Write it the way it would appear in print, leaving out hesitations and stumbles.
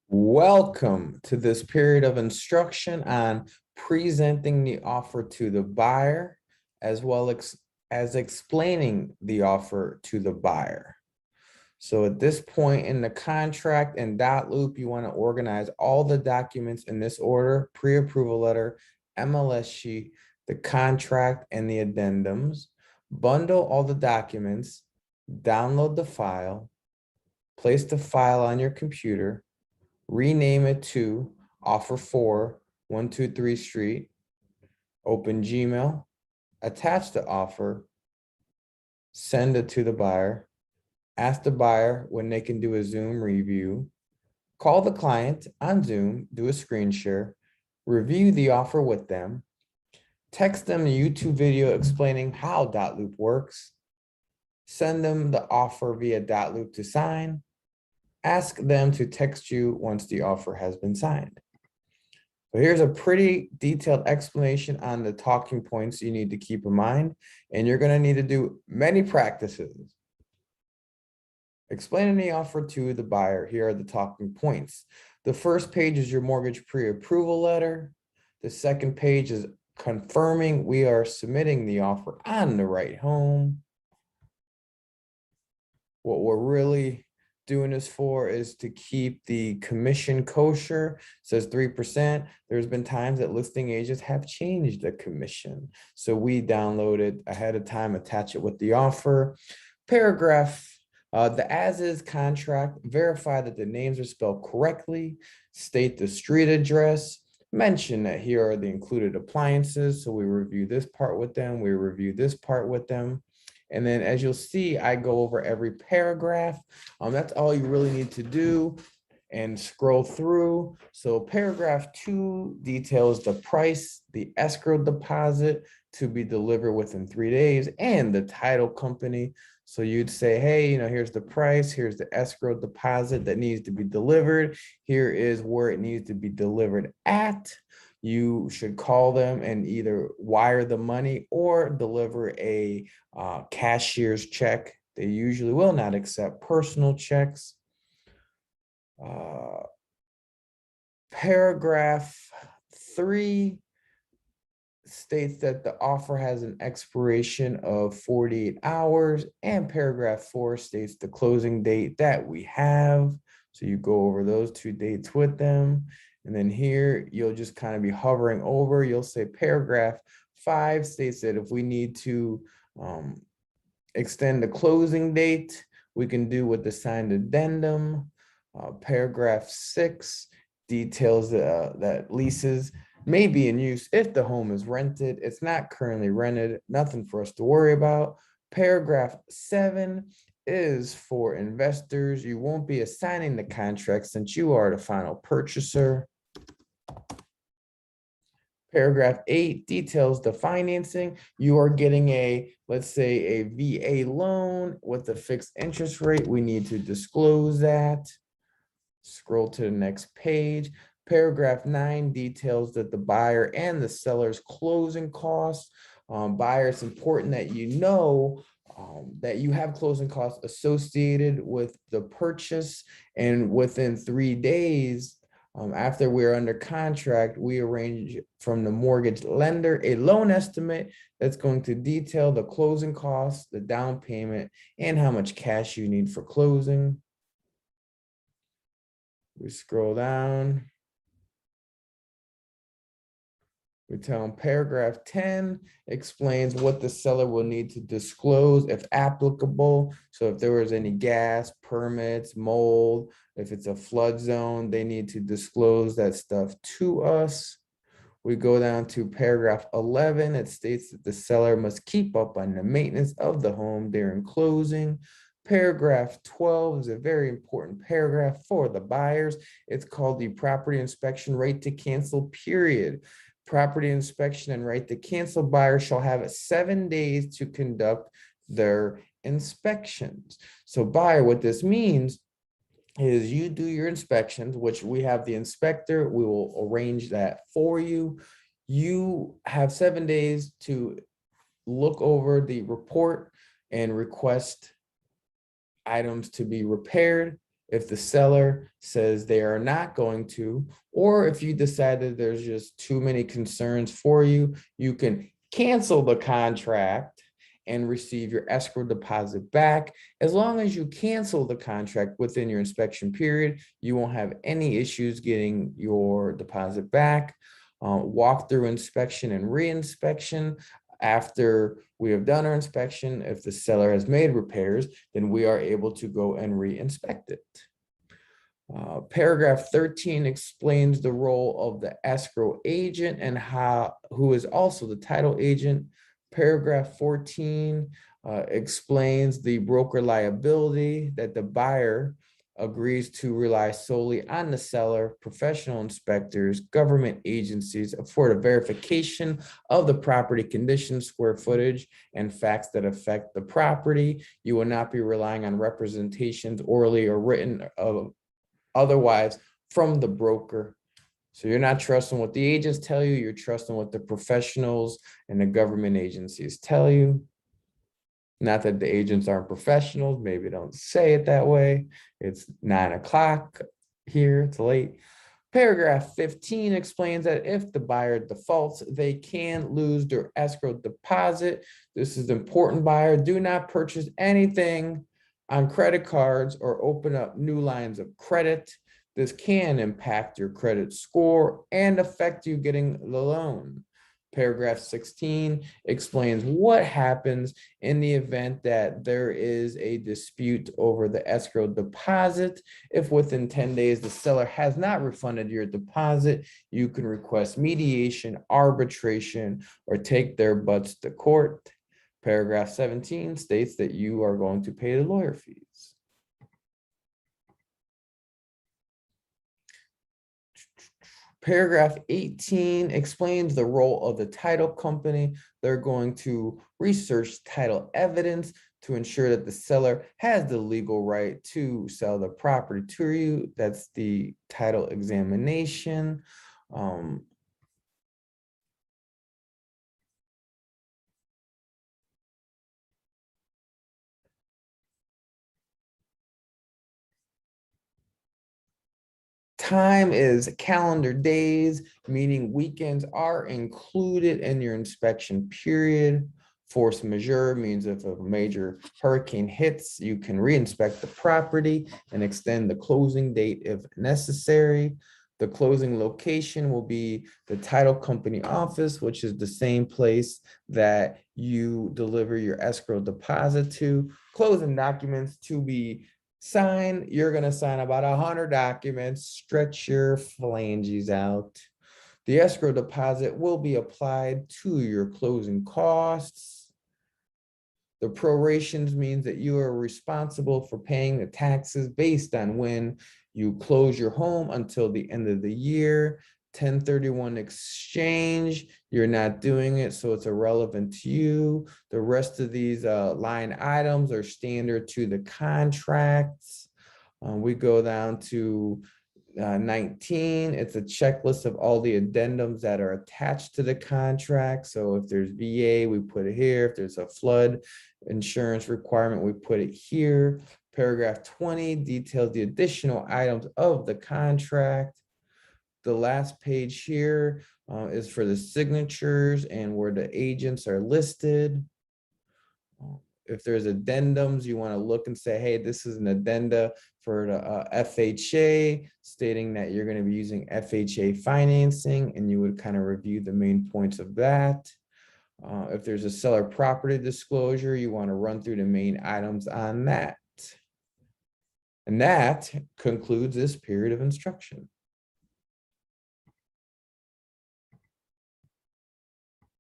Welcome to this period of instruction on presenting the offer to the buyer, as well as explaining the offer to the buyer. So at this point in the contract and dot loop, you want to organize all the documents in this order: pre-approval letter, MLS sheet, the contract, and the addendums. Bundle all the documents, download the file, place the file on your computer, rename it to offer for 123 Street, open Gmail, attach the offer, send it to the buyer, ask the buyer when they can do a Zoom review, call the client on Zoom, do a screen share, review the offer with them, text them a YouTube video explaining how Dotloop works, send them the offer via Dotloop to sign, ask them to text you once the offer has been signed. So here's a pretty detailed explanation on the talking points you need to keep in mind, and you're going to need to do many practices. Explaining the offer to the buyer, here are the talking points. The first page is your mortgage pre-approval letter. The second page is confirming we are submitting the offer on the right home. What we're really doing this for is to keep the commission kosher. It says 3%. There's been times that listing agents have changed the commission. So we download it ahead of time, attach it with the offer. Paragraph, the as-is contract, verify that the names are spelled correctly, state the street address, mention that here are the included appliances. So we review this part with them, we review this part with them. And then as you'll see, I go over every paragraph. That's all you really need to do and scroll through. So paragraph 2 details the price, the escrow deposit to be delivered within 3 days, and the title company. So you'd say, hey, here's the price, here's the escrow deposit that needs to be delivered. Here is where it needs to be delivered at. You should call them and either wire the money or deliver a cashier's check. They usually will not accept personal checks. Paragraph 3 states that the offer has an expiration of 48 hours, and paragraph 4 states the closing date that we have. So you go over those 2 dates with them. And then here you'll just kind of be hovering over. You'll say paragraph 5 states that if we need to extend the closing date, we can do with the signed addendum. Paragraph 6 details that leases may be in use if the home is rented. It's not currently rented, nothing for us to worry about. Paragraph 7 is for investors. You won't be assigning the contract since you are the final purchaser. Paragraph 8 details the financing. You are getting let's say a VA loan with a fixed interest rate. We need to disclose that. Scroll to the next page. Paragraph 9 details that the buyer and the seller's closing costs. Buyer, it's important that that you have closing costs associated with the purchase, and within 3 days, after we're under contract, we arrange from the mortgage lender a loan estimate that's going to detail the closing costs, the down payment, and how much cash you need for closing. We scroll down. We tell them paragraph 10 explains what the seller will need to disclose if applicable. So if there was any gas, permits, mold, if it's a flood zone, they need to disclose that stuff to us. We go down to paragraph 11. It states that the seller must keep up on the maintenance of the home during closing. Paragraph 12 is a very important paragraph for the buyers. It's called the property inspection right to cancel period. Property inspection and right to cancel buyers shall have 7 days to conduct their inspections. So buyer, what this means is you do your inspections, which we have the inspector, we will arrange that for you. You have 7 days to look over the report and request items to be repaired. If the seller says they are not going to, or if you decided there's just too many concerns for you, you can cancel the contract and receive your escrow deposit back. As long as you cancel the contract within your inspection period, you won't have any issues getting your deposit back. Walkthrough inspection and reinspection. After we have done our inspection, if the seller has made repairs, then we are able to go and re-inspect it. Paragraph 13 explains the role of the escrow agent and who is also the title agent. Paragraph 14 explains the broker liability, that the buyer agrees to rely solely on the seller, professional inspectors, government agencies for the verification of the property condition, square footage, and facts that affect the property. You will not be relying on representations orally or written otherwise from the broker. So you're not trusting what the agents tell you, you're trusting what the professionals and the government agencies tell you. Not that the agents aren't professionals, maybe don't say it that way. It's 9 o'clock here, it's late. Paragraph 15 explains that if the buyer defaults, they can lose their escrow deposit. This is important, buyer. Do not purchase anything on credit cards or open up new lines of credit. This can impact your credit score and affect you getting the loan. Paragraph 16 explains what happens in the event that there is a dispute over the escrow deposit. If within 10 days the seller has not refunded your deposit, you can request mediation, arbitration, or take their butts to court. Paragraph 17 states that you are going to pay the lawyer fees. Paragraph 18 explains the role of the title company. They're going to research title evidence to ensure that the seller has the legal right to sell the property to you. That's the title examination. Time is calendar days, meaning weekends are included in your inspection period. Force majeure means if a major hurricane hits, you can re-inspect the property and extend the closing date if necessary. The closing location will be the title company office, which is the same place that you deliver your escrow deposit to. Closing documents to be sign, you're going to sign about 100 documents, stretch your phalanges out. The escrow deposit will be applied to your closing costs. The prorations means that you are responsible for paying the taxes based on when you close your home until the end of the year. 1031 exchange, you're not doing it, so it's irrelevant to you. The rest of these line items are standard to the contracts. We go down to 19, it's a checklist of all the addendums that are attached to the contract. So if there's VA, we put it here. If there's a flood insurance requirement, we put it here. Paragraph 20 details the additional items of the contract. The last page here is for the signatures and where the agents are listed. If there's addendums, you want to look and say, hey, this is an addenda for the FHA, stating that you're going to be using FHA financing, and you would kind of review the main points of that. If there's a seller property disclosure, you want to run through the main items on that. And that concludes this period of instruction.